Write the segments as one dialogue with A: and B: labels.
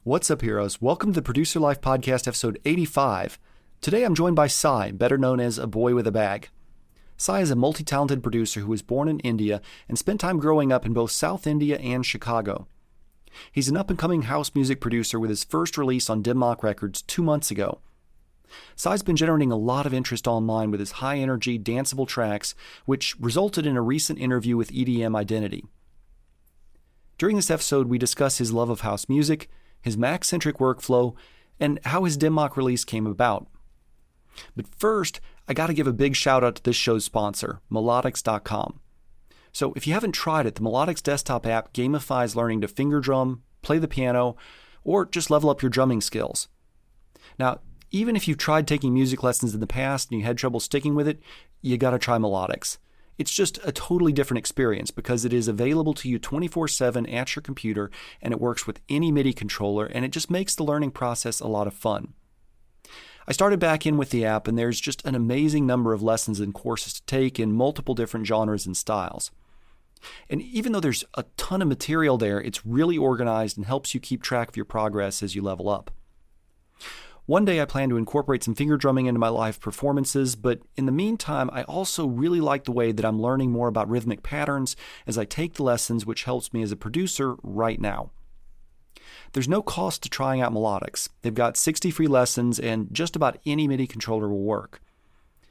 A: What's up, heroes? Welcome to the Producer Life Podcast, episode 85. Today I'm joined by Sai, better known as A Boy With A Bag. Sai is a multi-talented producer who was born in India and spent time growing up in both South India and Chicago. He's an up-and-coming house music producer with his first release on Dim Mak Records 2 months ago. Sai's been generating a lot of interest online with his high-energy, danceable tracks, which resulted in a recent interview with EDMIdentity. During this episode, we discuss his love of house music, his Mac-centric workflow, and how his Dim Mak release came about. But first, I gotta give a big shout out to this show's sponsor, Melodics.com. So if you haven't tried it, the Melodics desktop app gamifies learning to finger drum, play the piano, or just level up your drumming skills. Now, even if you've tried taking music lessons in the past and you had trouble sticking with it, you gotta try Melodics. It's just a totally different experience because it is available to you 24/7 at your computer, and it works with any MIDI controller, and it just makes the learning process a lot of fun. I started back in with the app, and there's just an amazing number of lessons and courses to take in multiple different genres and styles. And even though there's a ton of material there, it's really organized and helps you keep track of your progress as you level up. One day I plan to incorporate some finger drumming into my live performances, but in the meantime, I also really like the way that I'm learning more about rhythmic patterns as I take the lessons, which helps me as a producer right now. There's no cost to trying out Melodics. They've got 60 free lessons, and just about any MIDI controller will work.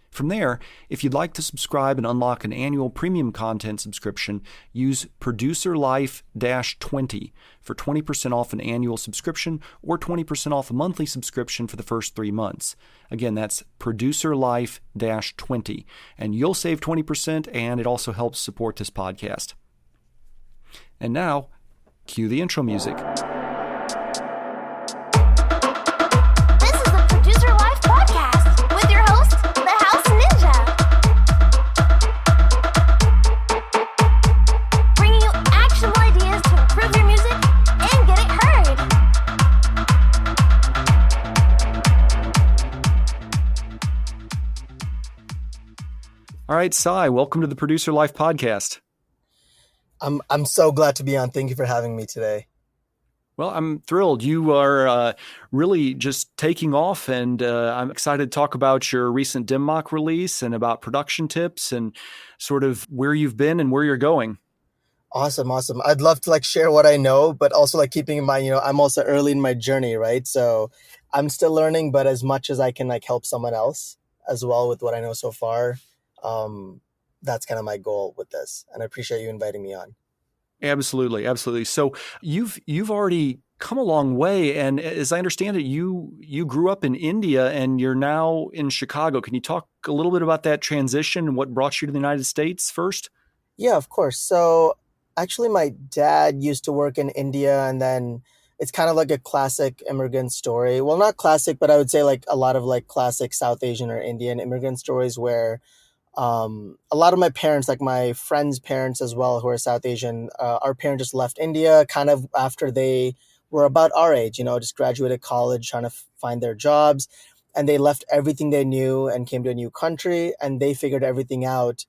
A: From there, if you'd like to subscribe and unlock an annual premium content subscription, use ProducerLife-20 for 20% off an annual subscription or 20% off a monthly subscription for the first 3 months. Again, that's ProducerLife-20, and you'll save 20%, and it also helps support this podcast. And now, cue the intro music. All right, Sai, welcome to the Producer Life Podcast.
B: I'm so glad to be on. Thank you for having me today.
A: Well, I'm thrilled. You are really just taking off, and I'm excited to talk about your recent Dim Mak release and about production tips and sort of where you've been and where you're going.
B: Awesome. I'd love to share what I know, but also keeping in mind, I'm also early in my journey, right? So I'm still learning, but as much as I can help someone else as well with what I know so far. That's kind of my goal with this, and I appreciate you inviting me on.
A: Absolutely. So you've already come a long way, and as I understand it, you grew up in India and you're now in Chicago. Can you talk a little bit about that transition and what brought you to the United States first?
B: Yeah, of course. So actually, my dad used to work in India, and then it's kind of like a classic immigrant story. Well, not classic, but I would say a lot of classic South Asian or Indian immigrant stories where a lot of my parents, my friends' parents as well, who are South Asian, our parents just left India kind of after they were about our age, just graduated college, trying to find their jobs. And they left everything they knew and came to a new country, and they figured everything out.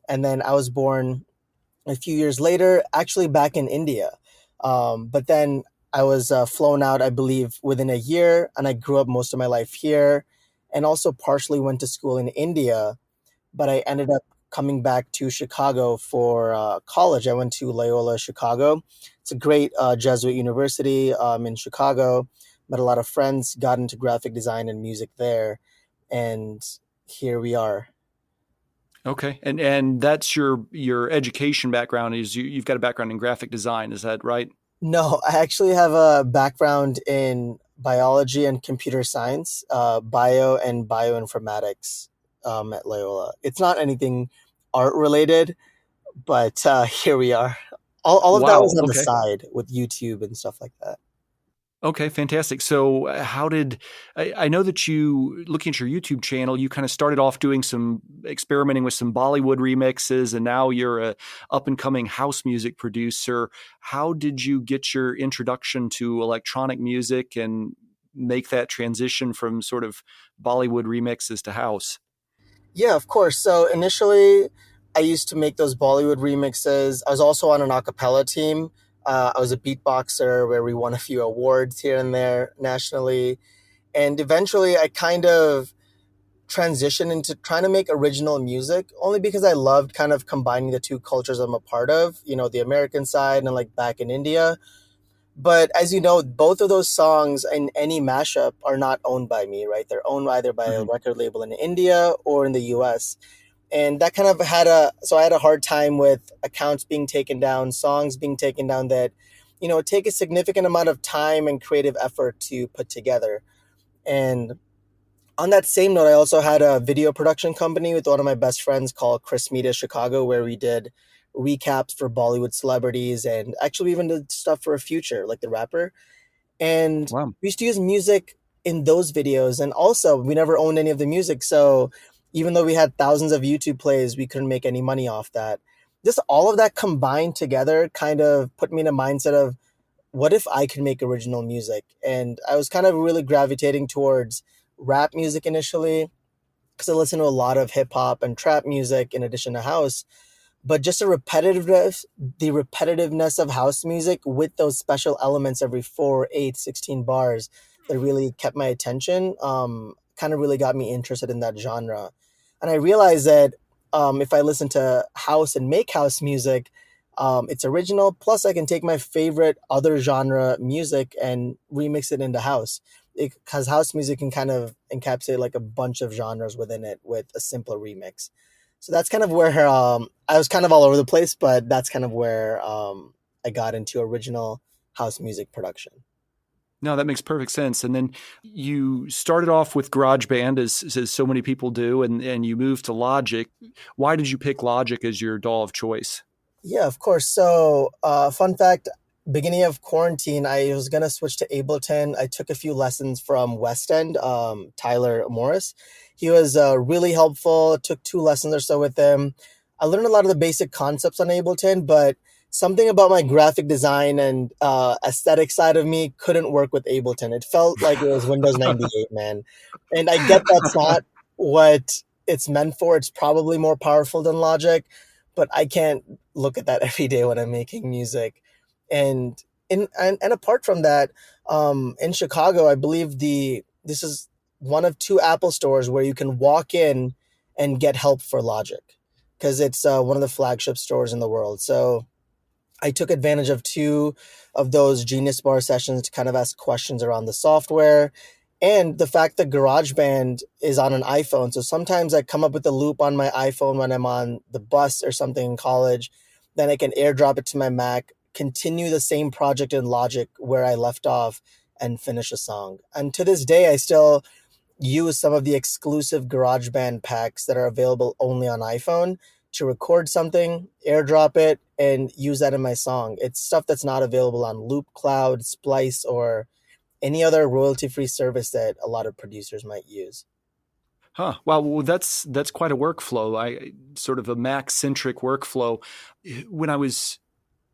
B: And then I was born a few years later, actually back in India. But then I was flown out, I believe, within a year, and I grew up most of my life here and also partially went to school in India. But I ended up coming back to Chicago for college. I went to Loyola, Chicago. It's a great Jesuit university in Chicago. Met a lot of friends, got into graphic design and music there. And here we are.
A: Okay. And that's your education background is you've got a background in graphic design. Is that right?
B: No, I actually have a background in biology and computer science, bio and bioinformatics. At Loyola. It's not anything art related, but here we are. All of that was on the side with YouTube and stuff like that.
A: Okay, fantastic. So how did, I know that looking at your YouTube channel, you kind of started off doing some experimenting with some Bollywood remixes, and now you're a up and coming house music producer. How did you get your introduction to electronic music and make that transition from sort of Bollywood remixes to house?
B: Yeah, of course. So initially, I used to make those Bollywood remixes. I was also on an a cappella team I was a beatboxer where we won a few awards here and there nationally. And eventually I kind of transitioned into trying to make original music only because I loved kind of combining the two cultures I'm a part of, the American side and like back in India. But as you know, both of those songs in any mashup are not owned by me, right? They're owned either by a
A: Mhm.
B: record label in India or in the US. And that kind of so I had a hard time with accounts being taken down, songs being taken down that, take a significant amount of time and creative effort to put together. And on that same note, I also had a video production company with one of my best friends called Chris Media Chicago, where we did recaps for Bollywood celebrities and actually even did stuff for a Future, like the rapper. And
A: Wow.
B: we used to use music in those videos. And also, we never owned any of the music. So even though we had thousands of YouTube plays, we couldn't make any money off that. Just all of that combined together kind of put me in a mindset of what if I could make original music? And I was kind of really gravitating towards rap music initially because I listened to a lot of hip hop and trap music in addition to house, but just the repetitiveness of house music with those special elements every 4, 8, 16 bars that really kept my attention, kind of really got me interested in that genre. And I realized that if I listen to house and make house music, it's original. Plus, I can take my favorite other genre music and remix it into house. Because house music can kind of encapsulate like a bunch of genres within it with a simpler remix. So that's kind of where I was kind of all over the place, but that's kind of where I got into original house music production.
A: No, that makes perfect sense. And then you started off with GarageBand, as so many people do, and you moved to Logic. Why did you pick Logic as your DAW of choice?
B: Yeah, of course. So, fun fact, beginning of quarantine, I was gonna switch to Ableton. I took a few lessons from West End, Tyler Morris. He was really helpful. Took 2 lessons or so with him. I learned a lot of the basic concepts on Ableton, but something about my graphic design and aesthetic side of me couldn't work with Ableton. It felt like it was Windows 98, man. And I get that's not what it's meant for. It's probably more powerful than Logic, but I can't look at that every day when I'm making music. And apart from that, in Chicago, I believe this is one of 2 Apple stores where you can walk in and get help for Logic because it's one of the flagship stores in the world. So I took advantage of 2 of those Genius Bar sessions to kind of ask questions around the software and the fact that GarageBand is on an iPhone. So sometimes I come up with a loop on my iPhone when I'm on the bus or something in college. Then I can airdrop it to my Mac, continue the same project in Logic where I left off, and finish a song. And to this day, I still use some of the exclusive GarageBand packs that are available only on iPhone to record something, airdrop it, and use that in my song. It's stuff that's not available on Loop Cloud, Splice, or any other royalty-free service that a lot of producers might use.
A: Huh. Wow. Well, that's quite a workflow. I sort of a Mac centric workflow. When I was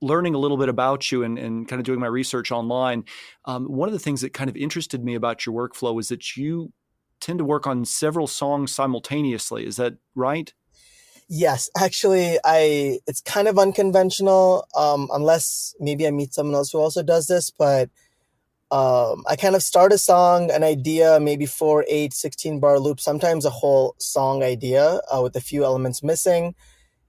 A: learning a little bit about you and kind of doing my research online, one of the things that kind of interested me about your workflow is that you tend to work on several songs simultaneously. Is that right?
B: Yes, actually, I it's kind of unconventional, unless maybe I meet someone else who also does this, but I kind of start a song, an idea, maybe 4, 8, 16 bar loop, sometimes a whole song idea with a few elements missing.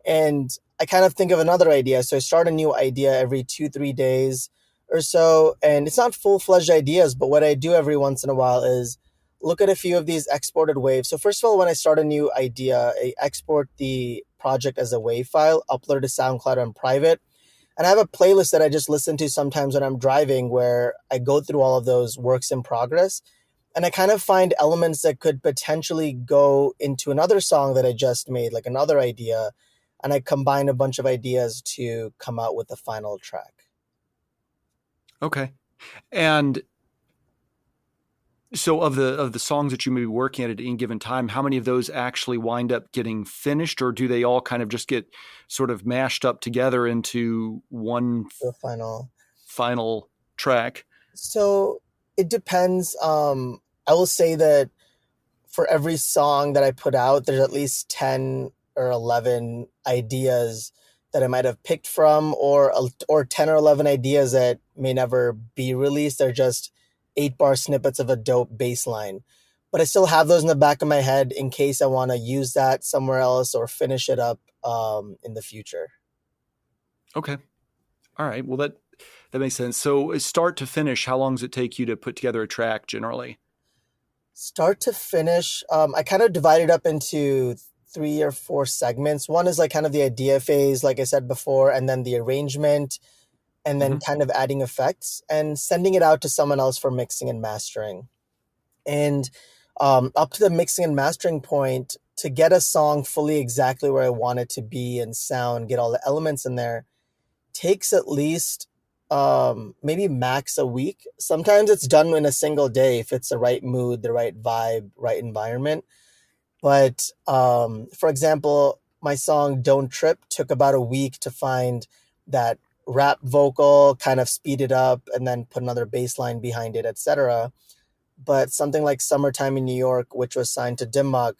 B: And I kind of think of another idea. So I start a new idea every 2, 3 days or so. And it's not full-fledged ideas, but what I do every once in a while is look at a few of these exported waves. So first of all, when I start a new idea, I export the project as a wave file, upload it to SoundCloud on private. And I have a playlist that I just listen to sometimes when I'm driving where I go through all of those works in progress. And I kind of find elements that could potentially go into another song that I just made, like another idea. And I combine a bunch of ideas to come out with the final track.
A: Okay. And so of the songs that you may be working at any given time, how many of those actually wind up getting finished, or do they all kind of just get sort of mashed up together into one
B: The final.
A: final track?
B: So it depends. I will say that for every song that I put out, there's at least 10 or 11 ideas that I might have picked from, or 10 or 11 ideas that may never be released. They're just 8-bar snippets of a dope bass line. But I still have those in the back of my head in case I want to use that somewhere else or finish it up in the future.
A: Okay. All right. Well, that makes sense. So start to finish, how long does it take you to put together a track generally?
B: Start to finish, I kind of divided up into 3 or 4 segments. One is like kind of the idea phase, like I said before, and then the arrangement, and then
A: Hmm.
B: kind of adding effects and sending it out to someone else for mixing and mastering. And up to the mixing and mastering point, to get a song fully exactly where I want it to be and sound, get all the elements in there, takes at least maybe max a week. Sometimes it's done in a single day if it's the right mood, the right vibe, right environment. But for example, my song Don't Trip took about a week to find that rap vocal, kind of speed it up and then put another bass line behind it, etc. But something like Summertime in New York, which was signed to Dim Mak,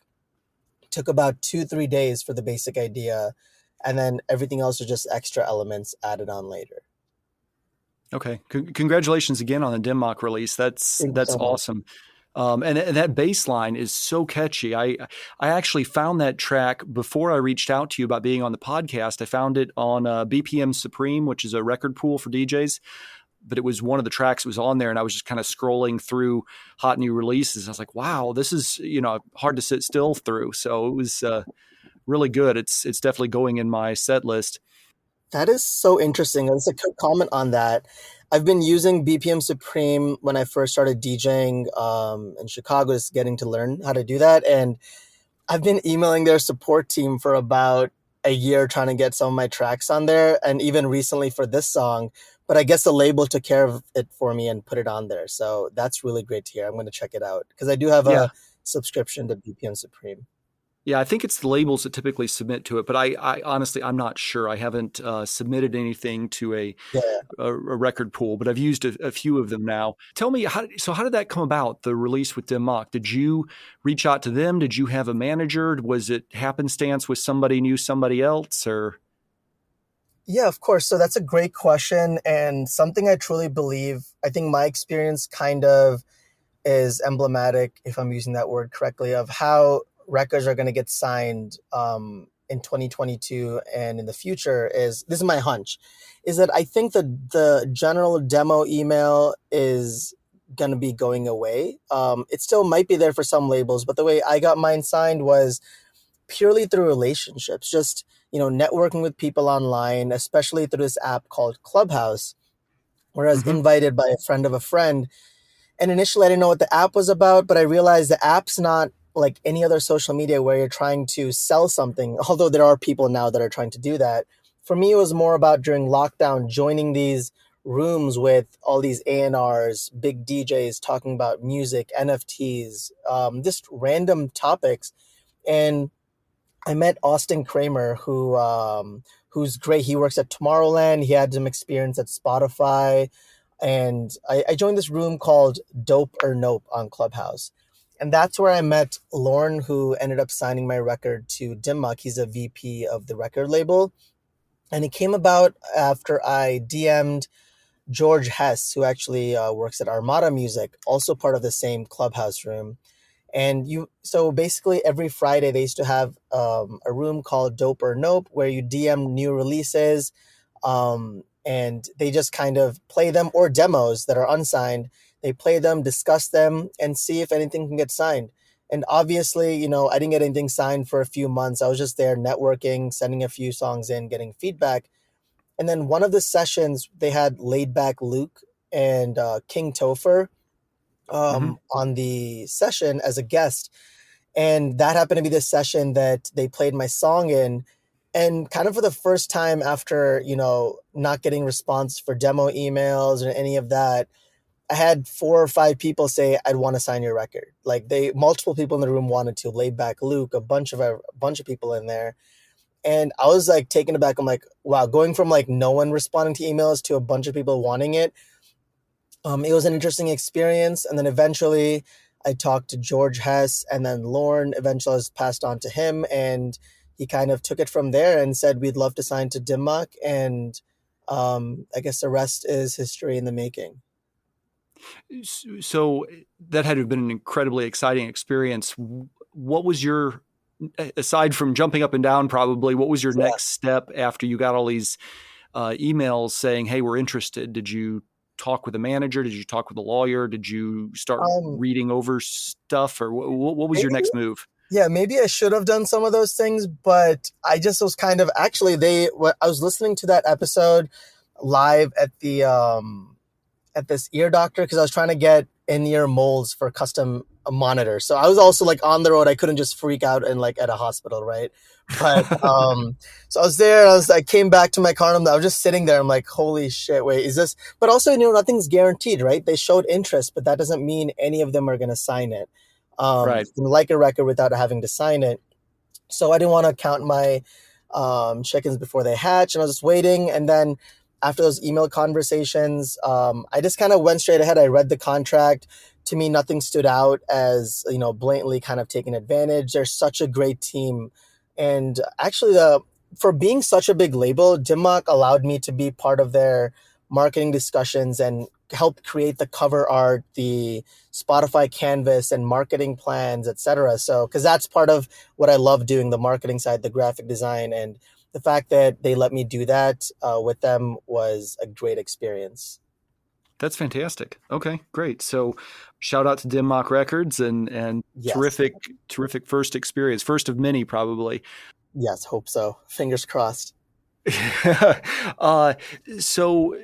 B: took about 2-3 days for the basic idea, and then everything else was just extra elements added on later.
A: Okay. Congratulations again on the Dim Mak release. That's
B: Thank you
A: that's
B: so much.
A: awesome. And that bass line is so catchy. I actually found that track before I reached out to you about being on the podcast. I found it on BPM Supreme, which is a record pool for DJs. But it was one of the tracks that was on there, and I was just kind of scrolling through hot new releases. I was like, wow, this is hard to sit still through. So it was really good. It's definitely going in my set list.
B: That is so interesting. It's a quick comment on that. I've been using BPM Supreme when I first started DJing in Chicago, just getting to learn how to do that. And I've been emailing their support team for about a year trying to get some of my tracks on there, and even recently for this song. But I guess the label took care of it for me and put it on there. So that's really great to hear. I'm going to check it out because I do have
A: Yeah.
B: a subscription to BPM Supreme.
A: Yeah, I think it's the labels that typically submit to it, but I honestly, I'm not sure. I haven't submitted anything to
B: Yeah.
A: a record pool, but I've used a few of them now. Tell me, how did that come about, the release with Dim Mak? Did you reach out to them? Did you have a manager? Was it happenstance with somebody knew somebody else, or?
B: Yeah, of course. So that's a great question and something I truly believe. I think my experience kind of is emblematic, if I'm using that word correctly, of how records are going to get signed in 2022 and in the future. Is this is my hunch, is that I think that the general demo email is going to be going away. It still might be there for some labels, but the way I got mine signed was purely through relationships, just networking with people online, especially through this app called Clubhouse, where I was
A: Mhm.
B: invited by a friend of a friend. And initially, I didn't know what the app was about, but I realized the app's not like any other social media where you're trying to sell something, although there are people now that are trying to do that. For me, it was more about during lockdown, joining these rooms with all these A&Rs, big DJs talking about music, NFTs, just random topics. And I met Austin Kramer, who's great. He works at Tomorrowland. He had some experience at Spotify, and I joined this room called Dope or Nope on Clubhouse, and that's where I met Lauren, who ended up signing my record to Dim Mak. He's a VP of the record label, and it came about after I DM'd George Hess, who actually works at Armada Music, also part of the same Clubhouse room. And so basically every Friday they used to have a room called Dope or Nope where you DM new releases, and they just kind of play them, or demos that are unsigned. They play them, discuss them, and see if anything can get signed. And obviously, I didn't get anything signed for a few months. I was just there networking, sending a few songs in, getting feedback. And then one of the sessions, they had Laid Back Luke and King Topher
A: Mhm.
B: on the session as a guest. And that happened to be the session that they played my song in. And kind of for the first time after, not getting response for demo emails or any of that, I had 4 or 5 people say, I'd want to sign your record. Like multiple people in the room wanted to. Laid Back Luke, a bunch of people in there. And I was like taken aback. I'm like, wow, going from like no one responding to emails to a bunch of people wanting it. It was an interesting experience. And then eventually I talked to George Hess, and then Lauren eventually was passed on to him. And he kind of took it from there and said, we'd love to sign to Dim Mak. And I guess the rest is history in the making.
A: So that had to have been an incredibly exciting experience. What was your, aside from jumping up and down, probably, what was your
B: Yeah.
A: next step after you got all these emails saying, hey, we're interested? Did you talk with a manager? Did you talk with a lawyer? Did you start
B: Um,
A: reading over stuff? Or what was your
B: maybe,
A: next move?
B: yeah, maybe I should have done some of those things, but I just was kind of actually I was listening to that episode live at this ear doctor because I was trying to get in-ear molds for custom monitors. So I was also like on the road. I couldn't just freak out and like at a hospital, right? But so I was there. I came back to my car and I was just sitting there. I'm like, holy shit, wait, is this? But also, nothing's guaranteed, right? They showed interest, but that doesn't mean any of them are going to sign it.
A: Right.
B: You can like a record without having to sign it. So I didn't want to count my chickens before they hatch, and I was just waiting. And then after those email conversations, I just kind of went straight ahead. I read the contract. To me, nothing stood out as blatantly kind of taking advantage. They're such a great team, and actually, for being such a big label, Dim Mak allowed me to be part of their marketing discussions and help create the cover art, the Spotify canvas, and marketing plans, etc. So, because that's part of what I love doing, the marketing side, the graphic design, and the fact that they let me do that with them was a great experience.
A: That's fantastic. Okay, great. So shout out to Dim Mak Records and
B: Yes.
A: terrific first experience. First of many, probably.
B: Yes, hope so. Fingers crossed.
A: uh, so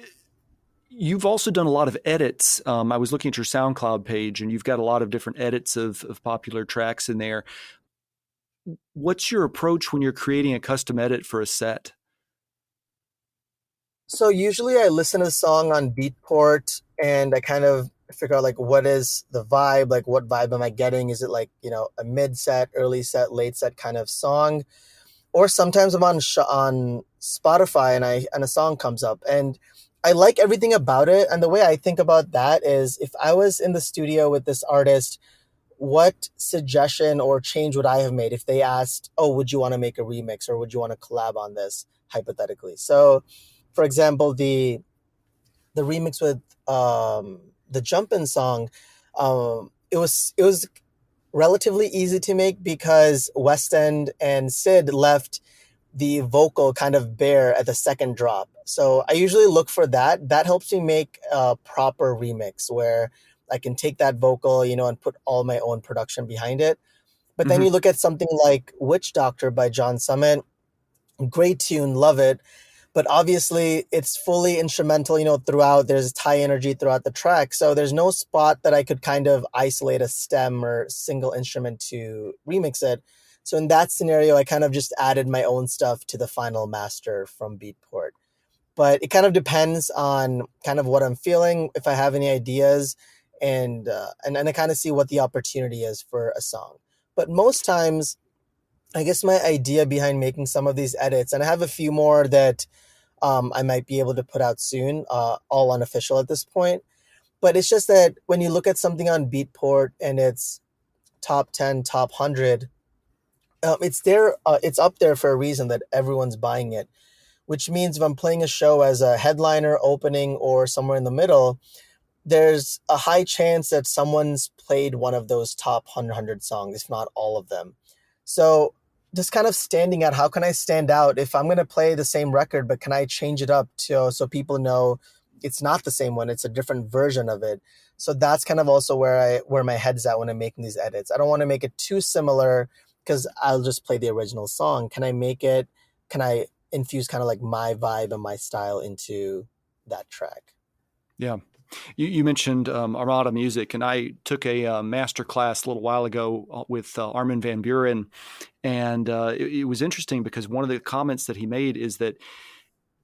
A: you've also done a lot of edits. I was looking at your SoundCloud page, and you've got a lot of different edits of popular tracks in there. What's your approach when you're creating a custom edit for a set?
B: So usually I listen to the song on Beatport and I kind of figure out like what is the vibe, like what vibe am I getting? Is it like, a mid set, early set, late set kind of song? Or sometimes I'm on Spotify and a song comes up and I like everything about it. And the way I think about that is if I was in the studio with this artist, what suggestion or change would I have made if they asked, "Oh, would you want to make a remix or would you want to collab on this?" hypothetically. So, for example, the remix with the Jumpin' song, it was relatively easy to make because West End and Sid left the vocal kind of bare at the second drop. So I usually look for that. That helps me make a proper remix where I can take that vocal, and put all my own production behind it. But then
A: Mm-hmm.
B: you look at something like Witch Doctor by John Summit, great tune, love it. But obviously it's fully instrumental, throughout. There's high energy throughout the track. So there's no spot that I could kind of isolate a stem or single instrument to remix it. So in that scenario, I kind of just added my own stuff to the final master from Beatport. But it kind of depends on kind of what I'm feeling, if I have any ideas, and I kind of see what the opportunity is for a song. But most times, I guess my idea behind making some of these edits, and I have a few more that I might be able to put out soon, all unofficial at this point. But it's just that when you look at something on Beatport and it's top 10, top 100, it's there. It's up there for a reason that everyone's buying it. Which means if I'm playing a show as a headliner, opening, or somewhere in the middle, there's a high chance that someone's played one of those top 100 songs, if not all of them. So just kind of standing out, how can I stand out if I'm going to play the same record, but can I change it up so people know it's not the same one, it's a different version of it. So that's kind of also where my head's at when I'm making these edits. I don't want to make it too similar because I'll just play the original song. Can I infuse kind of like my vibe and my style into that track?
A: Yeah. You mentioned Armada Music, and I took a master class a little while ago with Armin van Buren, and it was interesting because one of the comments that he made is that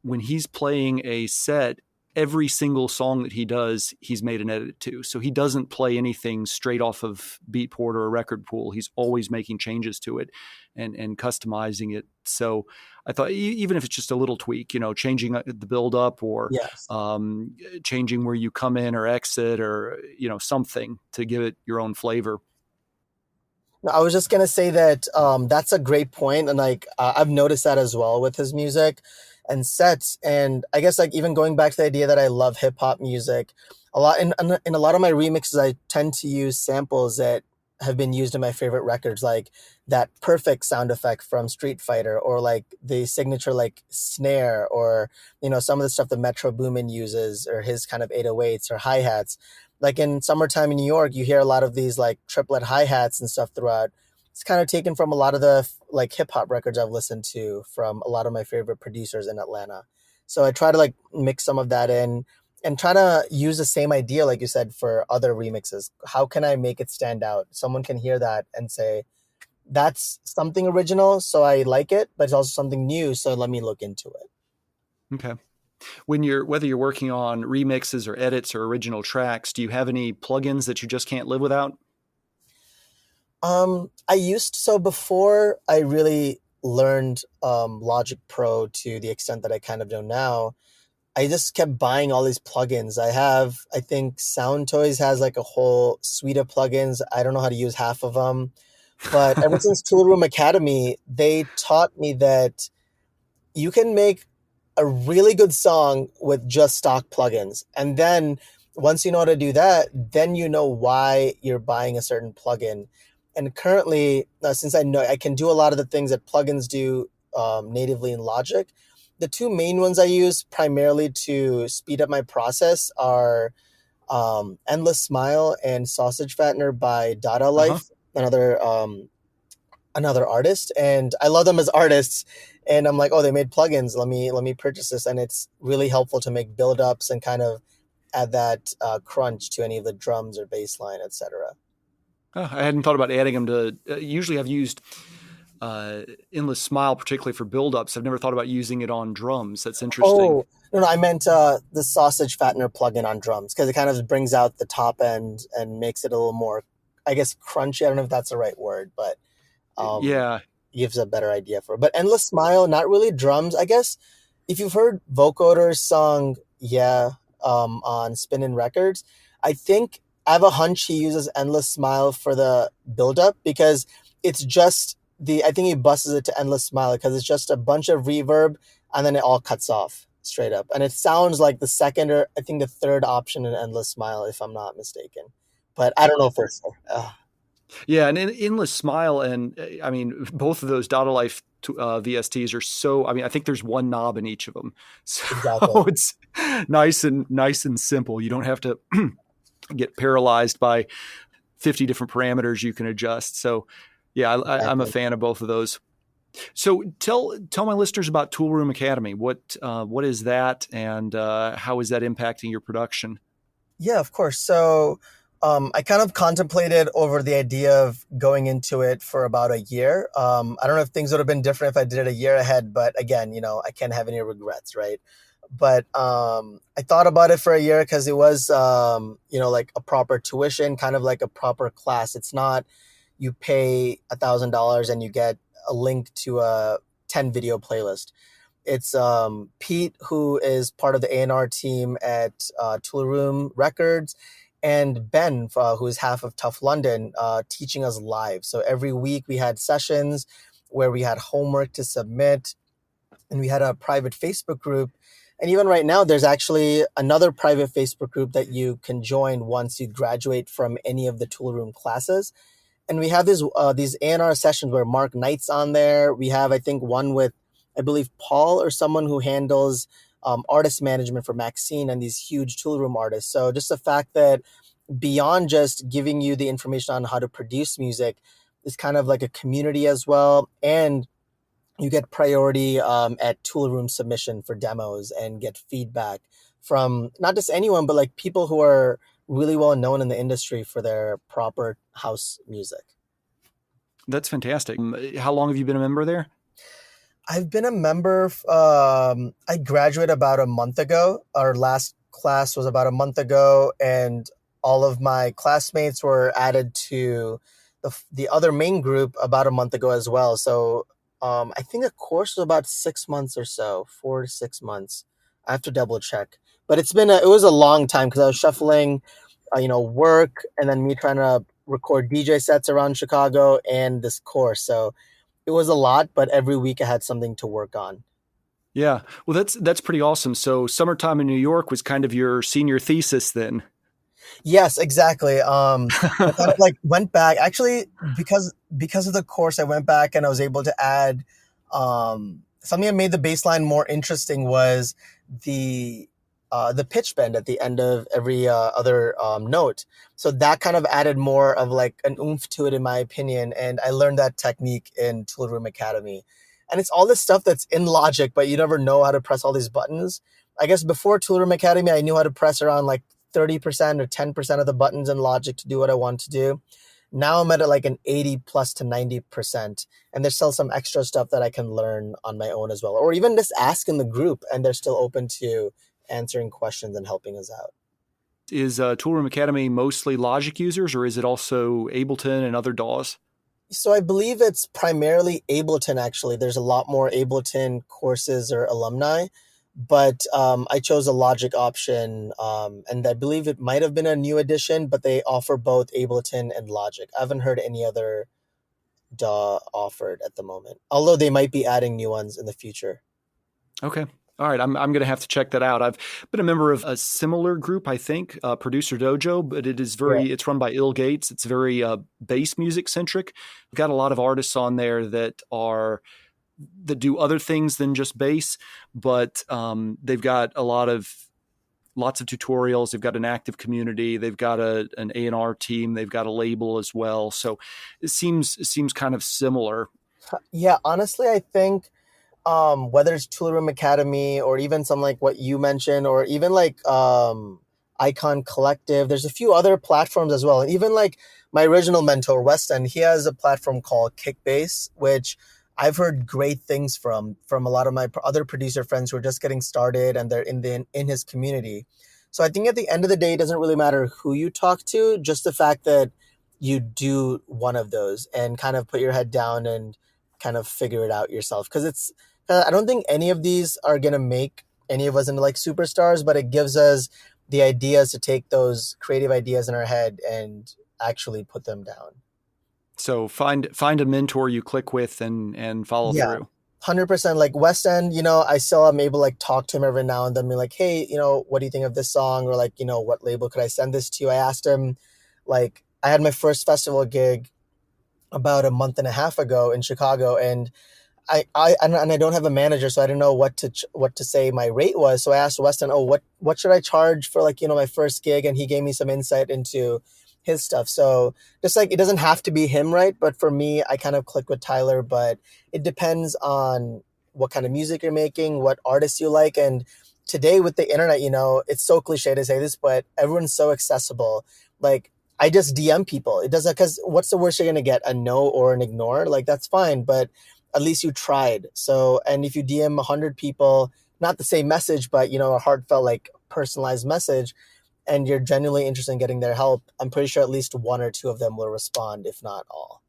A: when he's playing a set, every single song that he does, he's made an edit to. So he doesn't play anything straight off of Beatport or a record pool. He's always making changes to it and customizing it. So I thought even if it's just a little tweak, changing the build up or
B: Yes.
A: changing where you come in or exit or, something to give it your own flavor.
B: No, I was just gonna say that that's a great point, and like I've noticed that as well with his music and sets, and I guess like even going back to the idea that I love hip hop music, a lot in a lot of my remixes, I tend to use samples that have been used in my favorite records, like that perfect sound effect from Street Fighter, or like the signature like snare, or some of the stuff that Metro Boomin uses, or his kind of 808s or hi hats like in Summertime in New York, you hear a lot of these like triplet hi-hats and stuff throughout. It's kind of taken from a lot of the like hip hop records I've listened to from a lot of my favorite producers in Atlanta. So I try to like mix some of that in and try to use the same idea, like you said, for other remixes. How can I make it stand out? Someone can hear that and say, that's something original, so I like it, but it's also something new, so let me look into it.
A: Okay. Whether you're working on remixes or edits or original tracks, do you have any plugins that you just can't live without?
B: So before I really learned Logic Pro to the extent that I kind of know now, I just kept buying all these plugins. I think Sound Toys has like a whole suite of plugins. I don't know how to use half of them. But ever since Tool Room Academy, they taught me that you can make a really good song with just stock plugins. And then once you know how to do that, then you know why you're buying a certain plugin. And currently, since I know I can do a lot of the things that plugins do natively in Logic, the two main ones I use primarily to speed up my process are Endless Smile and Sausage Fattener by Dada
A: Uh-huh.
B: Life, another artist, and I love them as artists. And I'm like, oh, they made plugins. Let me purchase this, and it's really helpful to make build-ups and kind of add that crunch to any of the drums or bass line, etc.
A: Oh, I hadn't thought about adding them to. Usually, I've used Endless Smile, particularly for build-ups. I've never thought about using it on drums. That's interesting.
B: Oh, no, I meant the Sausage Fattener plugin on drums, because it kind of brings out the top end and makes it a little more, I guess, crunchy. I don't know if that's the right word, but um,
A: Yeah.
B: gives a better idea for it. But Endless Smile, not really drums. I guess if you've heard Vocoder's song, Yeah, on Spinnin' Records, I think I have a hunch he uses Endless Smile for the build-up, because it's just I think he busts it to Endless Smile because it's just a bunch of reverb and then it all cuts off straight up. And it sounds like the second, or I think the third option in Endless Smile, if I'm not mistaken. But I don't know for sure.
A: Yeah, and Endless Smile, and I mean, both of those Data Life VSTs are so. I mean, I think there's one knob in each of them, so
B: Exactly.
A: it's nice and simple. You don't have to get paralyzed by 50 different parameters you can adjust. So, yeah, I'm a
B: Exactly.
A: fan of both of those. So, tell my listeners about Tool Room Academy. What is that, and how is that impacting your production?
B: Yeah, of course. So I kind of contemplated over the idea of going into it for about a year. I don't know if things would have been different if I did it a year ahead, but again, I can't have any regrets, right? But I thought about it for a year because it was, like a proper tuition, kind of like a proper class. It's not you pay $1,000 and you get a link to a 10 video playlist. It's Pete, who is part of the A&R team at Tool Room Records, and Ben, who is half of Tough London, teaching us live. So every week we had sessions where we had homework to submit, and we had a private Facebook group. And even right now, there's actually another private Facebook group that you can join once you graduate from any of the Tool Room classes. And we have these A&R sessions where Mark Knight's on there. We have, I think, one with, I believe, Paul, or someone who handles artist management for Maxine and these huge Tool Room artists. So just the fact that beyond just giving you the information on how to produce music, is kind of like a community as well. And you get priority at Tool Room submission for demos and get feedback from not just anyone, but like people who are really well known in the industry for their proper house music.
A: That's fantastic. How long have you been a member there?
B: I've been a member. I graduated about a month ago. Our last class was about a month ago, and all of my classmates were added to the other main group about a month ago as well. So I think the course was about 6 months or so, 4 to 6 months. I have to double check, but it was a long time because I was shuffling, work, and then me trying to record DJ sets around Chicago and this course. So it was a lot, but every week I had something to work on.
A: Yeah. Well, that's pretty awesome. So summertime in New York was kind of your senior thesis then.
B: Yes, exactly. I kind of like went back actually because of the course. I went back and I was able to add something that made the bass line more interesting was the the pitch bend at the end of every other note. So that kind of added more of like an oomph to it, in my opinion. And I learned that technique in Tool Room Academy. And it's all this stuff that's in Logic, but you never know how to press all these buttons. I guess before Tool Room Academy, I knew how to press around like 30% or 10% of the buttons in Logic to do what I want to do. Now I'm at like an 80 plus to 90%. And there's still some extra stuff that I can learn on my own as well. Or even just ask in the group, and they're still open to answering questions and helping us out.
A: Is Tool Room Academy mostly Logic users, or is it also Ableton and other DAWs?
B: So I believe it's primarily Ableton, actually. There's a lot more Ableton courses or alumni, but I chose a Logic option, and I believe it might have been a new edition, but they offer both Ableton and Logic. I haven't heard any other DAW offered at the moment, although they might be adding new ones in the future.
A: Okay. All right, I'm going to have to check that out. I've been a member of a similar group, I think, Producer Dojo, but it's run by Il Gates. It's very bass music centric. We've got a lot of artists on there that do other things than just bass, but they've got lots of tutorials. They've got an active community. They've got an A&R team. They've got a label as well. So it seems kind of similar.
B: Yeah, honestly, I think whether it's Tool Room Academy or even some like what you mentioned, or even like Icon Collective, there's a few other platforms as well. And even like my original mentor, Weston, he has a platform called Kickbase, which I've heard great things from a lot of my other producer friends who are just getting started, and they're in his community. So I think at the end of the day, it doesn't really matter who you talk to, just the fact that you do one of those and kind of put your head down and kind of figure it out yourself. Because I don't think any of these are going to make any of us into like superstars, but it gives us the ideas to take those creative ideas in our head and actually put them down.
A: So find a mentor you click with and follow through.
B: 100%. Like West End, I still am able to like talk to him every now and then, be like, hey, what do you think of this song? Or like, what label could I send this to? I asked him, like, I had my first festival gig about a month and a half ago in Chicago, and I don't have a manager, so I didn't know what to say my rate was. So I asked Weston, what should I charge for like, my first gig? And he gave me some insight into his stuff. So just like, it doesn't have to be him, right? But for me, I kind of click with Tyler, but it depends on what kind of music you're making, what artists you like. And today with the internet, it's so cliche to say this, but everyone's so accessible. Like, I just DM people. It doesn't, because what's the worst you're going to get? A no or an ignore? Like, that's fine. But at least you tried. So, and if you DM 100 people, not the same message, but, a heartfelt, like personalized message, and you're genuinely interested in getting their help, I'm pretty sure at least one or two of them will respond, if not all.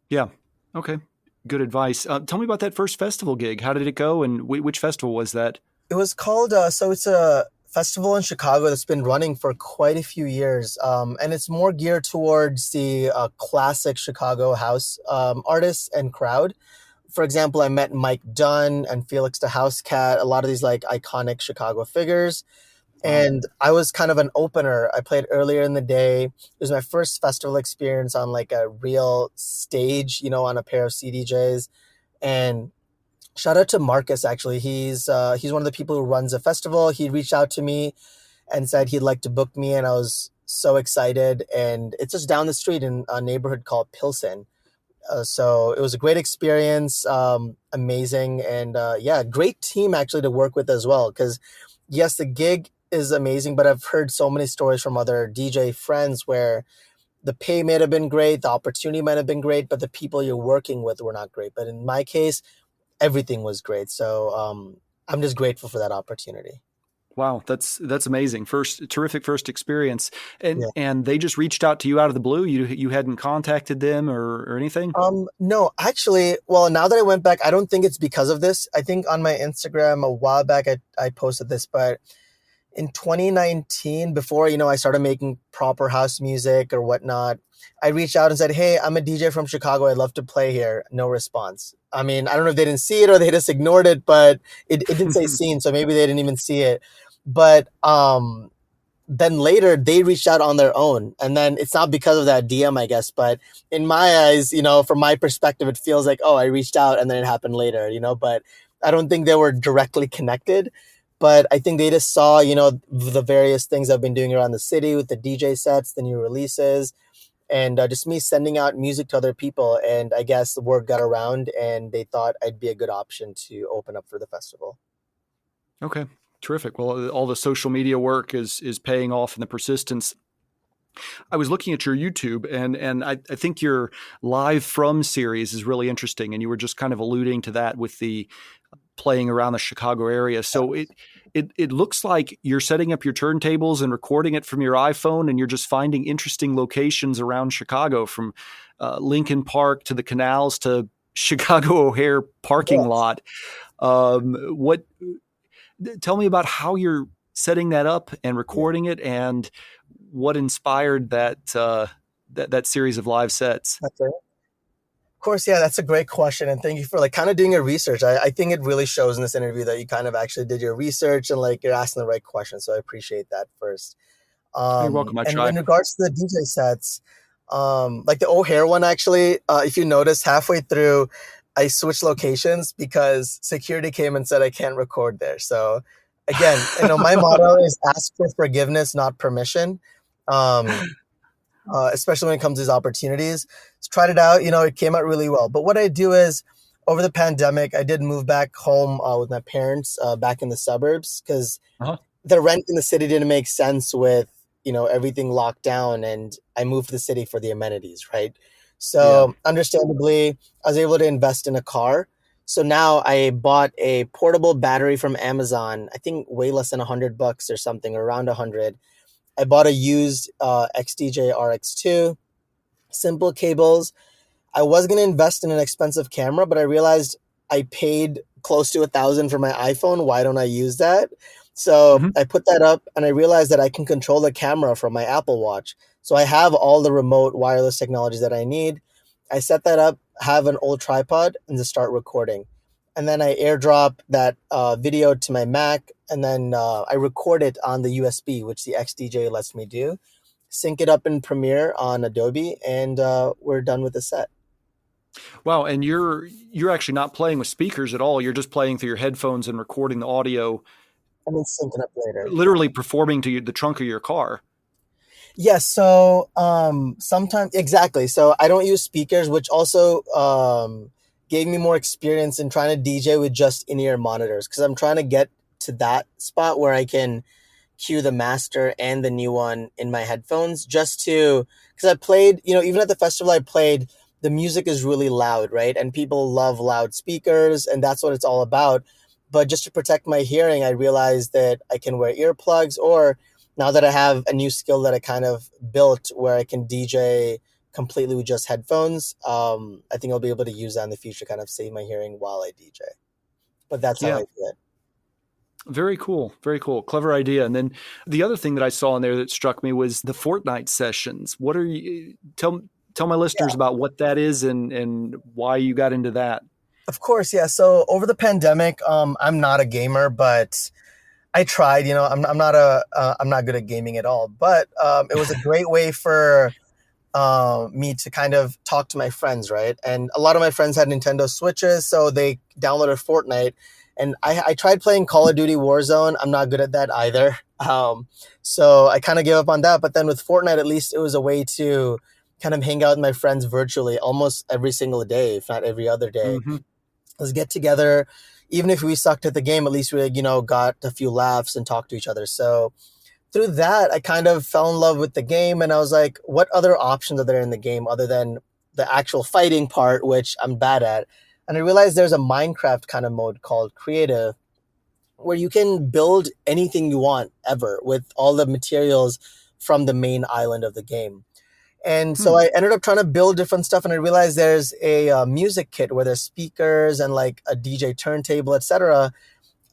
A: Yeah. Okay. Good advice. Tell me about that first festival gig. How did it go? And which festival was that?
B: It was called, so it's a festival in Chicago that's been running for quite a few years. And it's more geared towards the classic Chicago house artists and crowd. For example, I met Mike Dunn and Felix the House Cat, a lot of these like iconic Chicago figures. And I was kind of an opener. I played earlier in the day. It was my first festival experience on like a real stage, on a pair of CDJs. And shout out to Marcus, actually. He's one of the people who runs a festival. He reached out to me and said he'd like to book me, and I was so excited. And it's just down the street in a neighborhood called Pilsen. So it was a great experience, amazing. And great team actually to work with as well. Because yes, the gig is amazing, but I've heard so many stories from other DJ friends where the pay may have been great, the opportunity might have been great, but the people you're working with were not great. But in my case, everything was great. So I'm just grateful for that opportunity.
A: Wow, that's amazing. Terrific first experience. And they just reached out to you out of the blue. You hadn't contacted them or anything?
B: No, actually, well, now that I went back, I don't think it's because of this. I think on my Instagram a while back I posted this, but in 2019, before, I started making proper house music or whatnot, I reached out and said, hey, I'm a DJ from Chicago. I'd love to play here. No response. I mean, I don't know if they didn't see it or they just ignored it, but it did say seen, so maybe they didn't even see it. But then later they reached out on their own. And then it's not because of that DM, I guess, but in my eyes, from my perspective, it feels like, oh, I reached out and then it happened later, but I don't think they were directly connected. But I think they just saw, the various things I've been doing around the city with the DJ sets, the new releases, and just me sending out music to other people. And I guess the word got around and they thought I'd be a good option to open up for the festival.
A: Okay, terrific. Well, all the social media work is paying off, and the persistence. I was looking at your YouTube, and I think your Live From series is really interesting, and you were just kind of alluding to that with the playing around the Chicago area. So it looks like you're setting up your turntables and recording it from your iPhone, and you're just finding interesting locations around Chicago, from Lincoln Park to the canals to Chicago O'Hare parking lot. Tell me about how you're setting that up and recording it, and what inspired that series of live sets.
B: That's it. Of course, yeah, that's a great question. And thank you for kind of doing your research. I think it really shows in this interview that you kind of actually did your research and you're asking the right questions. So I appreciate that first.
A: You're welcome. I try.
B: In regards to the DJ sets, like the O'Hare one, actually, if you notice, halfway through, I switched locations because security came and said I can't record there. So again, my motto is ask for forgiveness, not permission. Especially when it comes to these opportunities. So tried it out, it came out really well. But what I do is, over the pandemic, I did move back home with my parents back in the suburbs, because the rent in the city didn't make sense with, everything locked down, and I moved to the city for the amenities, right? So understandably, I was able to invest in a car. So now I bought a portable battery from Amazon, I think way less than $100 or something, or around 100. I bought a used XDJ RX2, simple cables. I was going to invest in an expensive camera, but I realized I paid close to $1,000 for my iPhone. Why don't I use that? So I put that up, and I realized that I can control the camera from my Apple Watch. So I have all the remote wireless technologies that I need. I set that up, have an old tripod, and just start recording. And then I airdrop that video to my Mac, and then I record it on the USB, which the XDJ lets me do. Sync it up in Premiere on Adobe, and we're done with the set.
A: Wow, and you're actually not playing with speakers at all. You're just playing through your headphones and recording the audio.
B: And then syncing up later.
A: Literally performing to the trunk of your car.
B: Yes, so sometimes, exactly. So I don't use speakers, which also gave me more experience in trying to DJ with just in-ear monitors, because I'm trying to get to that spot where I can cue the master and the new one in my headphones, because I played, even at the festival I played, the music is really loud, right? And people love loud speakers, and that's what it's all about. But just to protect my hearing, I realized that I can wear earplugs, or now that I have a new skill that I kind of built where I can DJ completely with just headphones, I think I'll be able to use that in the future, kind of save my hearing while I DJ. But that's how I do it.
A: Very cool. Very cool. Clever idea. And then the other thing that I saw in there that struck me was the Fortnite sessions. What are you, tell my listeners about what that is and why you got into that.
B: Of course. Yeah. So over the pandemic, I'm not a gamer, but I tried, I'm not good at gaming at all, but it was a great way for me to kind of talk to my friends, right? And a lot of my friends had Nintendo Switches, so they downloaded Fortnite. And I tried playing Call of Duty Warzone. I'm not good at that either. So I kind of gave up on that. But then with Fortnite, at least it was a way to kind of hang out with my friends virtually almost every single day, if not every other day. Let's get together. Even if we sucked at the game, at least we, got a few laughs and talked to each other. So through that, I kind of fell in love with the game. And I was like, what other options are there in the game other than the actual fighting part, which I'm bad at? And I realized there's a Minecraft kind of mode called Creative, where you can build anything you want ever with all the materials from the main island of the game. And so I ended up trying to build different stuff, and I realized there's a music kit where there's speakers and like a DJ turntable, etc.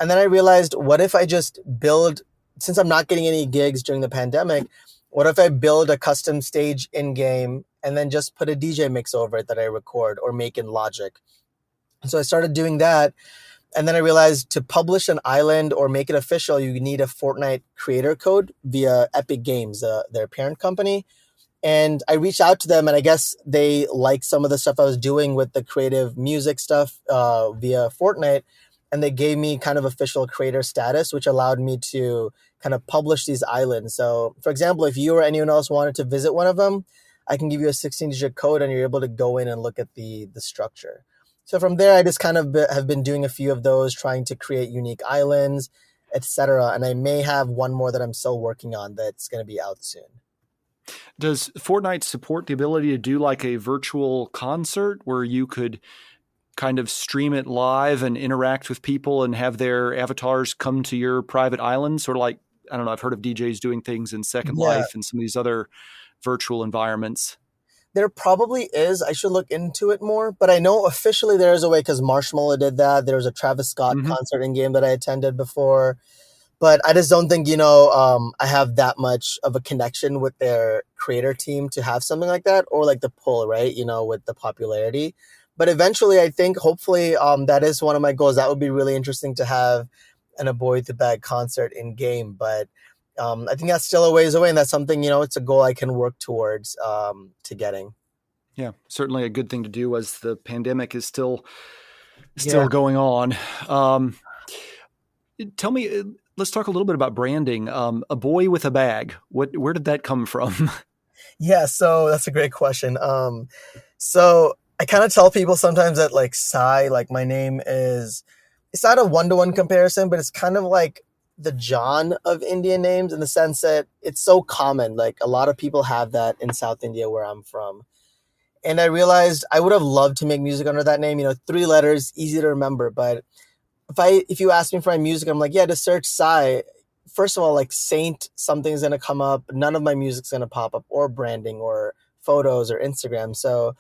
B: And then I realized, what if I just build since I'm not getting any gigs during the pandemic, what if I build a custom stage in game and then just put a DJ mix over it that I record or make in Logic? So I started doing that. And then I realized to publish an island or make it official, you need a Fortnite creator code via Epic Games, their parent company. And I reached out to them, and I guess they liked some of the stuff I was doing with the creative music stuff via Fortnite. And they gave me kind of official creator status, which allowed me to kind of publish these islands. So, for example, if you or anyone else wanted to visit one of them, I can give you a 16-digit code, and you're able to go in and look at the structure. So from there, I just kind of have been doing a few of those, trying to create unique islands, etc. And I may have one more that I'm still working on that's going to be out soon.
A: Does Fortnite support the ability to do like a virtual concert where you could kind of stream it live and interact with people and have their avatars come to your private island? Sort of like, I don't know, I've heard of DJs doing things in Second Life and some of these other virtual environments.
B: There probably is. I should look into it more, but I know officially there is a way because Marshmallow did that. There was a Travis Scott concert in game that I attended before, but I just don't think, I have that much of a connection with their creator team to have something like that, or like the pull, right? With the popularity. But eventually, I think hopefully that is one of my goals. That would be really interesting to have an A Boy with a Bag concert in game, but I think that's still a ways away, and that's something, it's a goal I can work towards to getting.
A: Yeah, certainly a good thing to do as the pandemic is still going on. Tell me, let's talk a little bit about branding. A Boy with a Bag. Where did that come from?
B: Yeah, so that's a great question. So I kind of tell people sometimes that like Sai, like my name it's not a one-to-one comparison, but it's kind of like the John of Indian names in the sense that it's so common. Like a lot of people have that in South India where I'm from. And I realized I would have loved to make music under that name, 3 letters, easy to remember. But if you ask me for my music, I'm like, yeah, to search Sai, first of all, like Saint, something's going to come up. None of my music's going to pop up, or branding or photos or Instagram. So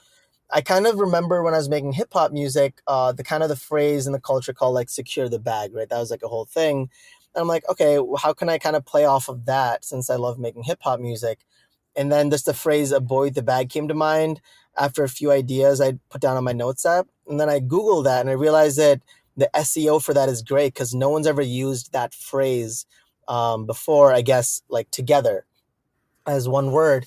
B: I kind of remember when I was making hip hop music, the phrase in the culture called like secure the bag, right? That was like a whole thing. And I'm like, okay, well, how can I kind of play off of that since I love making hip hop music? And then just the phrase "a boy with the bag" came to mind after a few ideas I put down on my notes app. And then I Googled that and I realized that the SEO for that is great because no one's ever used that phrase before, I guess, like together as one word.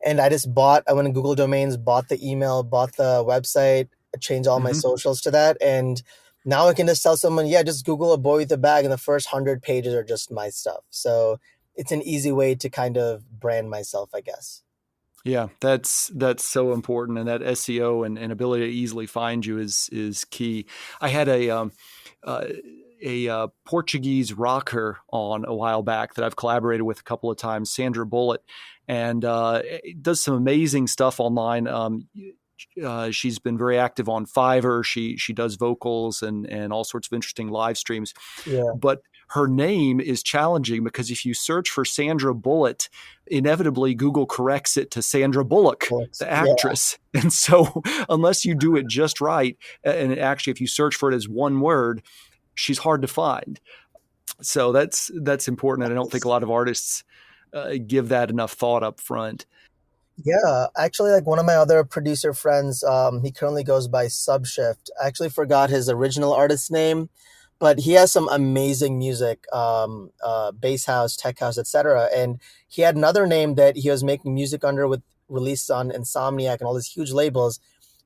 B: And I went to Google Domains, bought the email, bought the website, changed all my socials to that. And now I can just tell someone, yeah, just Google "a boy with a bag" and the first 100 pages are just my stuff. So it's an easy way to kind of brand myself, I guess.
A: Yeah, that's so important. And that SEO and ability to easily find you is key. I had a Portuguese rocker on a while back that I've collaborated with a couple of times, Sandra Bullitt, and does some amazing stuff online. She's been very active on Fiverr. She does vocals and all sorts of interesting live streams.
B: Yeah.
A: But her name is challenging because if you search for Sandra Bullitt, inevitably Google corrects it to Sandra Bullock, the actress. Yeah. And so unless you do it just right, and actually if you search for it as one word, she's hard to find. So that's important. And I don't think a lot of artists give that enough thought up front.
B: Yeah, actually, like one of my other producer friends, he currently goes by Subshift. I actually forgot his original artist name, but he has some amazing music, bass house, tech house, etc. And he had another name that he was making music under with released on Insomniac and all these huge labels,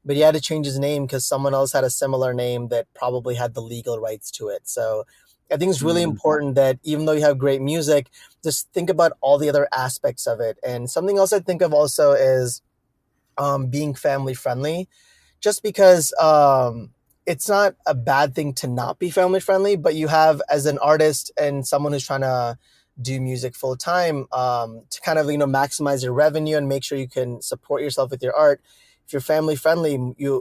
B: but he had to change his name because someone else had a similar name that probably had the legal rights to it. So I think it's really important that even though you have great music, just think about all the other aspects of it. And something else I think of also is being family friendly, just because it's not a bad thing to not be family friendly, but you have, as an artist and someone who's trying to do music full time, to kind of, maximize your revenue and make sure you can support yourself with your art. If you're family friendly,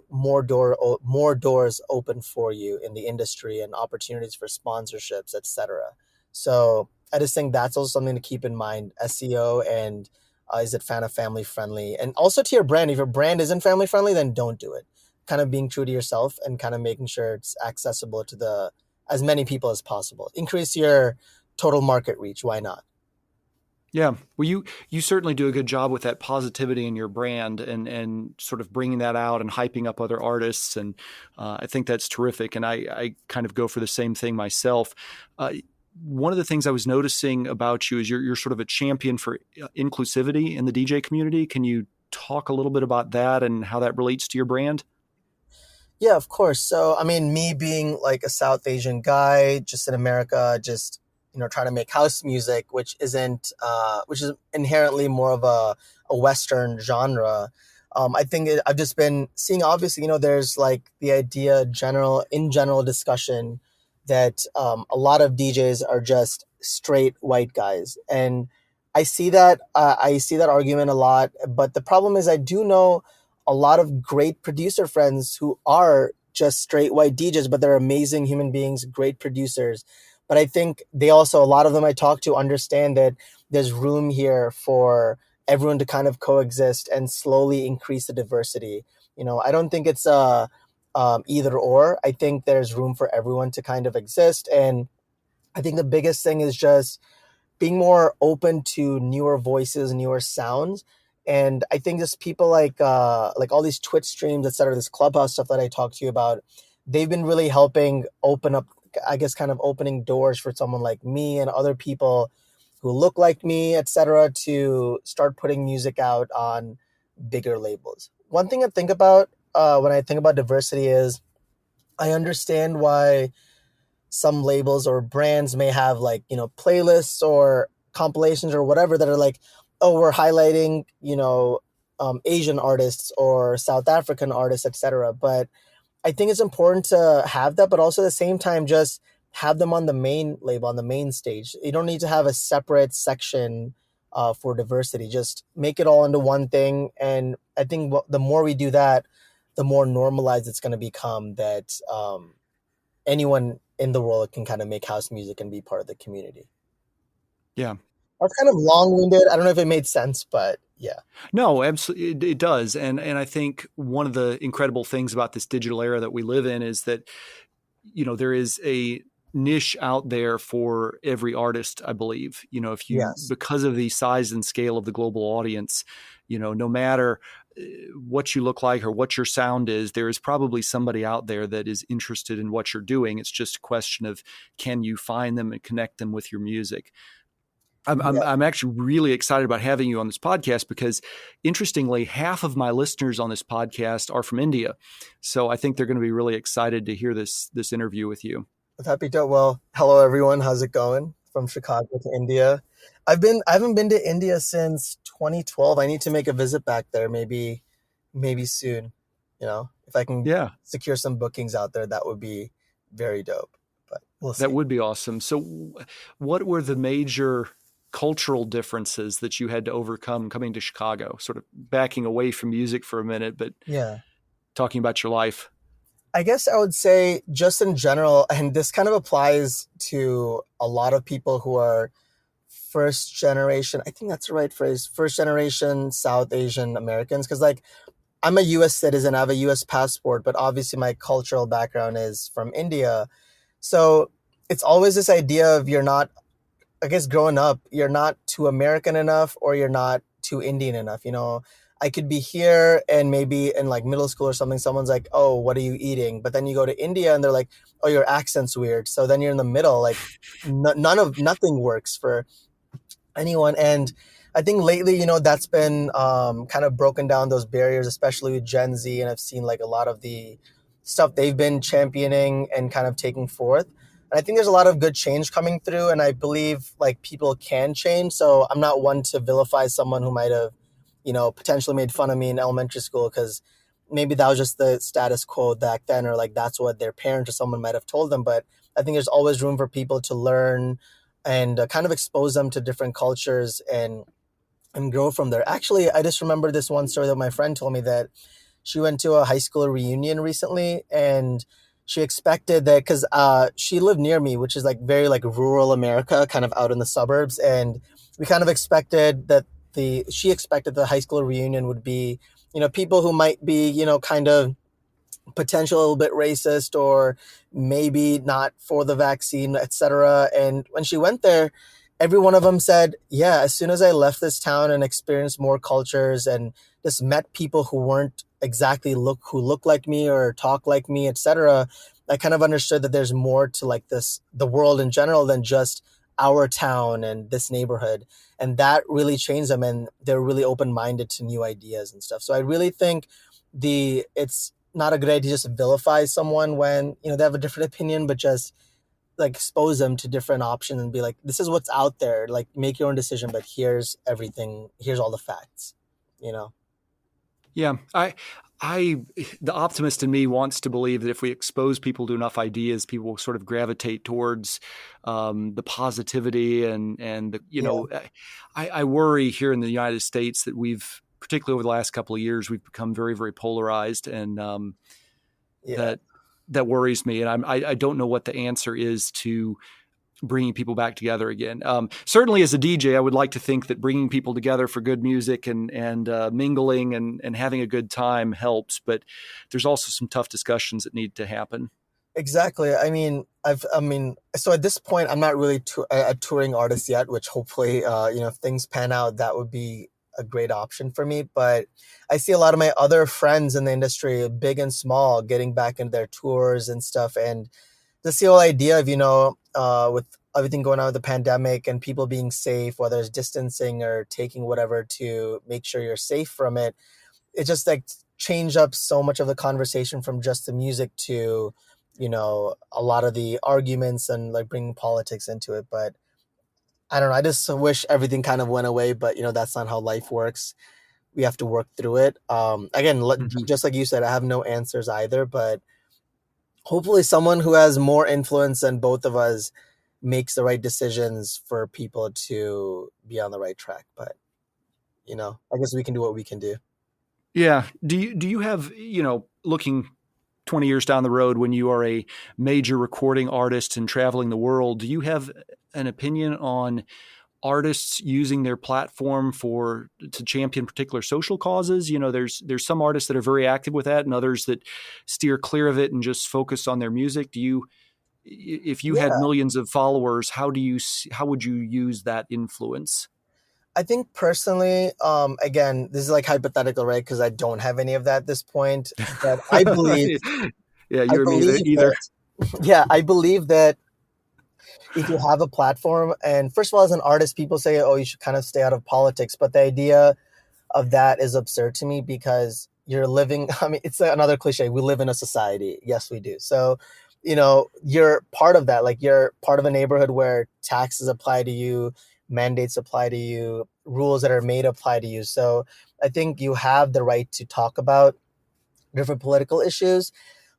B: more doors open for you in the industry and opportunities for sponsorships, etc. So I just think that's also something to keep in mind. SEO and is it family friendly? And also to your brand. If your brand isn't family friendly, then don't do it. Kind of being true to yourself and kind of making sure it's accessible to as many people as possible. Increase your total market reach. Why not?
A: Yeah. Well, you certainly do a good job with that positivity in your brand and sort of bringing that out and hyping up other artists. And I think that's terrific. And I kind of go for the same thing myself. One of the things I was noticing about you is you're sort of a champion for inclusivity in the DJ community. Can you talk a little bit about that and how that relates to your brand?
B: Yeah, of course. So, I mean, me being like a South Asian guy, just in America, just trying to make house music, which is inherently more of a Western genre. I think I've just been seeing. Obviously, there's like the idea, general discussion that a lot of DJs are just straight white guys, and I see that. I see that argument a lot. But the problem is, I do know a lot of great producer friends who are just straight white DJs, but they're amazing human beings, great producers. But I think a lot of them I talk to understand that there's room here for everyone to kind of coexist and slowly increase the diversity. I don't think it's either or. I think there's room for everyone to kind of exist. And I think the biggest thing is just being more open to newer voices, newer sounds. And I think just people like all these Twitch streams, et cetera, this Clubhouse stuff that I talked to you about, they've been really helping open up, I guess, kind of opening doors for someone like me and other people who look like me, et cetera, to start putting music out on bigger labels. One thing I think about when I think about diversity is I understand why some labels or brands may have like, playlists or compilations or whatever that are like, oh, we're highlighting, Asian artists or South African artists, etc. But I think it's important to have that, but also at the same time, just have them on the main label, on the main stage. You don't need to have a separate section for diversity. Just make it all into one thing. And I think the more we do that, the more normalized it's going to become that anyone in the world can kind of make house music and be part of the community.
A: Yeah.
B: That's kind of long-winded. I don't know if it made sense, but yeah.
A: No, absolutely, it does. And I think one of the incredible things about this digital era that we live in is that, there is a niche out there for every artist, I believe. If you,
B: Yes.
A: because of the size and scale of the global audience, no matter what you look like or what your sound is, there is probably somebody out there that is interested in what you're doing. It's just a question of, can you find them and connect them with your music? I'm actually really excited about having you on this podcast because, interestingly, half of my listeners on this podcast are from India. So I think they're going to be really excited to hear this interview with you.
B: Happy to. Well, hello everyone. How's it going? From Chicago to India. I haven't been to India since 2012. I need to make a visit back there. Maybe soon. If I can secure some bookings out there, that would be very dope. But we'll see.
A: That would be awesome. So, what were the major cultural differences that you had to overcome coming to Chicago? Sort of backing away from music for a minute, but talking about your life.
B: I guess I would say just in general, and this kind of applies to a lot of people who are first generation, I think that's the right phrase, first generation South Asian Americans. Because like I'm a US citizen, I have a US passport, but obviously my cultural background is from India. So it's always this idea of you're not, I guess growing up, you're not too American enough or you're not too Indian enough. I could be here and maybe in like middle school or something, someone's like, oh, what are you eating? But then you go to India and they're like, oh, your accent's weird. So then you're in the middle, like nothing works for anyone. And I think lately, that's been kind of broken down those barriers, especially with Gen Z. And I've seen like a lot of the stuff they've been championing and kind of taking forth. And I think there's a lot of good change coming through. And I believe like people can change. So I'm not one to vilify someone who might have, potentially made fun of me in elementary school because maybe that was just the status quo back then, or like that's what their parent or someone might have told them. But I think there's always room for people to learn and kind of expose them to different cultures and grow from there. Actually, I just remember this one story that my friend told me that she went to a high school reunion recently and she expected that because she lived near me, which is like very like rural America, kind of out in the suburbs. And we kind of expected that she expected the high school reunion would be, people who might be, kind of potential a little bit racist or maybe not for the vaccine, etc. And when she went there, every one of them said, yeah, as soon as I left this town and experienced more cultures and just met people who weren't exactly who look like me or talk like me, etc., I kind of understood that there's more to like this, the world in general, than just our town and this neighborhood. And that really changed them, and they're really open-minded to new ideas and stuff. So I really think it's not a good idea to just vilify someone when, you know, they have a different opinion, but just like expose them to different options and be like, this is what's out there, like make your own decision, but here's everything, here's all the facts, you know.
A: Yeah, the optimist in me wants to believe that if we expose people to enough ideas, people will sort of gravitate towards the positivity and the, you know, I worry here in the United States that we've, particularly over the last couple of years, we've become very, very polarized, and that worries me. And I don't know what the answer is to bringing people back together again. Certainly as a DJ, I would like to think that bringing people together for good music and mingling and having a good time helps, but there's also some tough discussions that need to happen.
B: Exactly. I mean, so at this point, I'm not really a touring artist yet, which hopefully, you know, if things pan out, that would be a great option for me. But I see a lot of my other friends in the industry, big and small, getting back into their tours and stuff. And just the whole idea of, you know, with everything going on with the pandemic and people being safe, whether it's distancing or taking whatever to make sure you're safe from it, it just like changed up so much of the conversation from just the music to, you know, a lot of the arguments and like bringing politics into it. But I don't know. I just wish everything kind of went away, but you know, that's not how life works. We have to work through it. Again, just like you said, I have no answers either, but hopefully someone who has more influence than both of us makes the right decisions for people to be on the right track. But, you know, I guess we can do what we can do.
A: Yeah. Do you have, you know, looking 20 years down the road when you are a major recording artist and traveling the world, do you have an opinion on artists using their platform to champion particular social causes? You know, there's some artists that are very active with that and others that steer clear of it and just focus on their music. If you had millions of followers, how would you use that influence?
B: I think personally, again, this is like hypothetical, right? Because I don't have any of that at this point. But I believe,
A: yeah, you or me either.
B: I believe that if you have a platform, and first of all, as an artist, people say, oh, you should kind of stay out of politics. But the idea of that is absurd to me because you're living, I mean, it's another cliche. We live in a society. Yes, we do. So, you know, you're part of that. Like you're part of a neighborhood where taxes apply to you, mandates apply to you, rules that are made apply to you. So I think you have the right to talk about different political issues.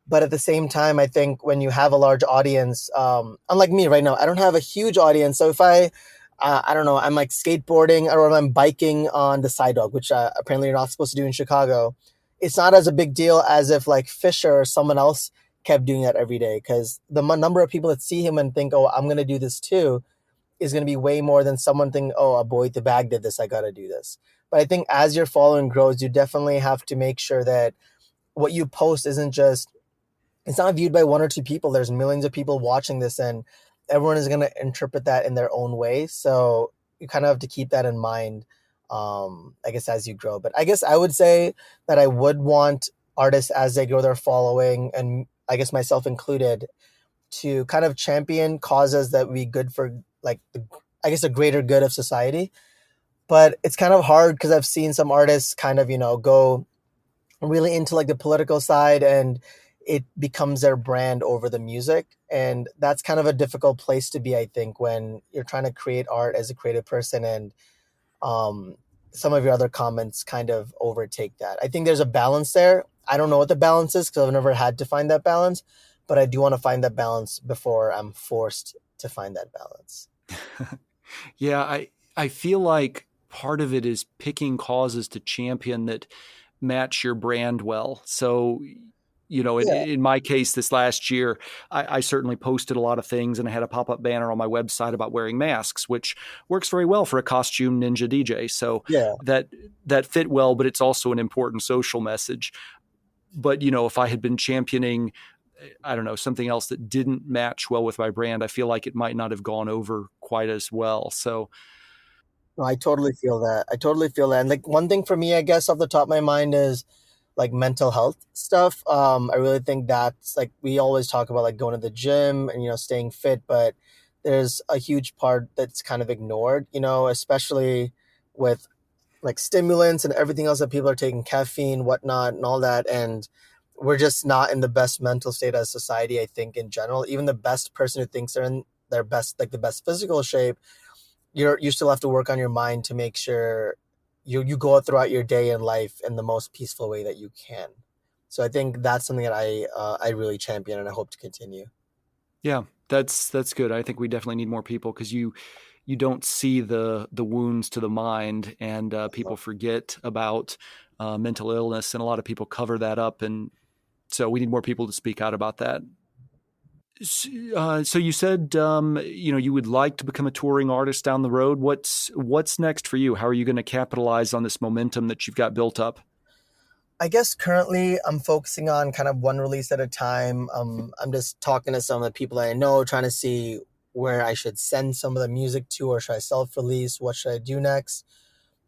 B: But at the same time, I think when you have a large audience, unlike me right now, I don't have a huge audience. So if I don't know, I'm like skateboarding or I'm biking on the sidewalk, which apparently you're not supposed to do in Chicago. It's not as a big deal as if like Fisher or someone else kept doing that every day, because the number of people that see him and think, oh, I'm going to do this too, is going to be way more than someone thinking, oh, a boy with the bag did this, I got to do this. But I think as your following grows, you definitely have to make sure that what you post isn't just, it's not viewed by one or two people. There's millions of people watching this, and everyone is going to interpret that in their own way. So you kind of have to keep that in mind, I guess, as you grow. But I guess I would say that I would want artists as they grow their following, and I guess myself included, to kind of champion causes that would be good for like, I guess, the greater good of society. But it's kind of hard because I've seen some artists kind of, you know, go really into like the political side and it becomes their brand over the music. And that's kind of a difficult place to be, I think, when you're trying to create art as a creative person and some of your other comments kind of overtake that. I think there's a balance there. I don't know what the balance is because I've never had to find that balance, but I do want to find that balance before I'm forced to find that balance.
A: Yeah, I feel like part of it is picking causes to champion that match your brand well. So, you know, in my case, this last year, I certainly posted a lot of things, and I had a pop-up banner on my website about wearing masks, which works very well for a costume ninja DJ. So that fit well, but it's also an important social message. But, if I had been championing, I don't know, something else that didn't match well with my brand, I feel like it might not have gone over quite as well. So,
B: No, I totally feel that. I totally feel that. And like one thing for me, I guess, off the top of my mind is like mental health stuff. I really think that's like we always talk about like going to the gym and staying fit, but there's a huge part that's kind of ignored, especially with like stimulants and everything else that people are taking, caffeine, whatnot, and all that. And we're just not in the best mental state as society, I think, in general. Even the best person who thinks they're in their best, like the best physical shape, you still have to work on your mind to make sure you go out throughout your day and life in the most peaceful way that you can. So I think that's something that I really champion and I hope to continue.
A: yeah, that's good. I think we definitely need more people because you don't see the wounds to the mind, and people forget about mental illness, and a lot of people cover that up, and so we need more people to speak out about that. So you said you would like to become a touring artist down the road. What's next for you? How are you going to capitalize on this momentum that you've got built up?
B: I guess currently I'm focusing on kind of one release at a time. I'm just talking to some of the people that I know, trying to see where I should send some of the music to, or should I self-release? What should I do next?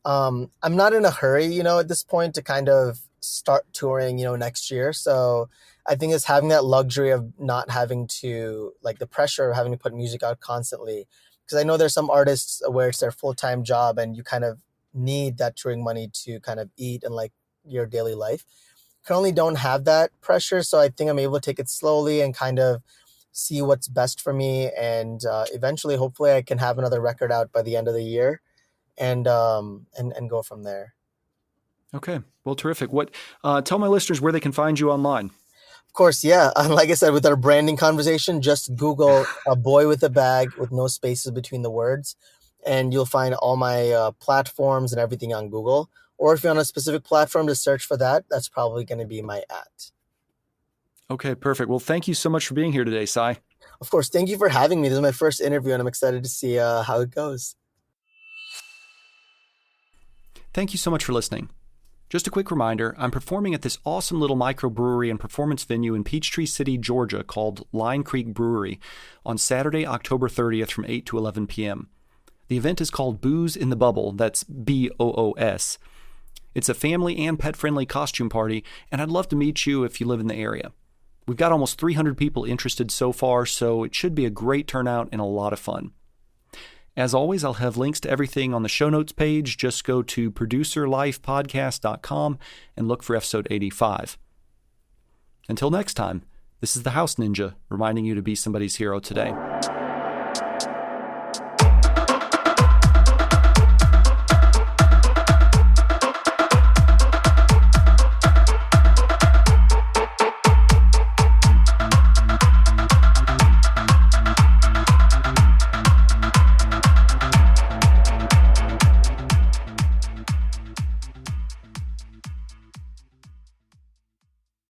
B: I'm not in a hurry, at this point to kind of start touring, next year. So I think it's having that luxury of not having to, like the pressure of having to put music out constantly. Because I know there's some artists where it's their full-time job and you kind of need that touring money to kind of eat and like your daily life. Currently don't have that pressure. So I think I'm able to take it slowly and kind of see what's best for me. And eventually, hopefully I can have another record out by the end of the year and go from there.
A: Okay. Well, terrific. Tell my listeners where they can find you online.
B: Of course, yeah. Like I said, with our branding conversation, just Google "A Boy with a Bag" with no spaces between the words, and you'll find all my platforms and everything on Google. Or if you're on a specific platform to search for that, that's probably going to be my @
A: Okay, perfect. Well, thank you so much for being here today, Sai.
B: Of course, thank you for having me. This is my first interview, and I'm excited to see how it goes.
A: Thank you so much for listening. Just a quick reminder, I'm performing at this awesome little microbrewery and performance venue in Peachtree City, Georgia called Line Creek Brewery on Saturday, October 30th from 8 to 11 p.m. The event is called Booze in the Bubble, that's BOOS. It's a family and pet-friendly costume party, and I'd love to meet you if you live in the area. We've got almost 300 people interested so far, so it should be a great turnout and a lot of fun. As always, I'll have links to everything on the show notes page. Just go to producerlifepodcast.com and look for episode 85. Until next time, this is the House Ninja reminding you to be somebody's hero today.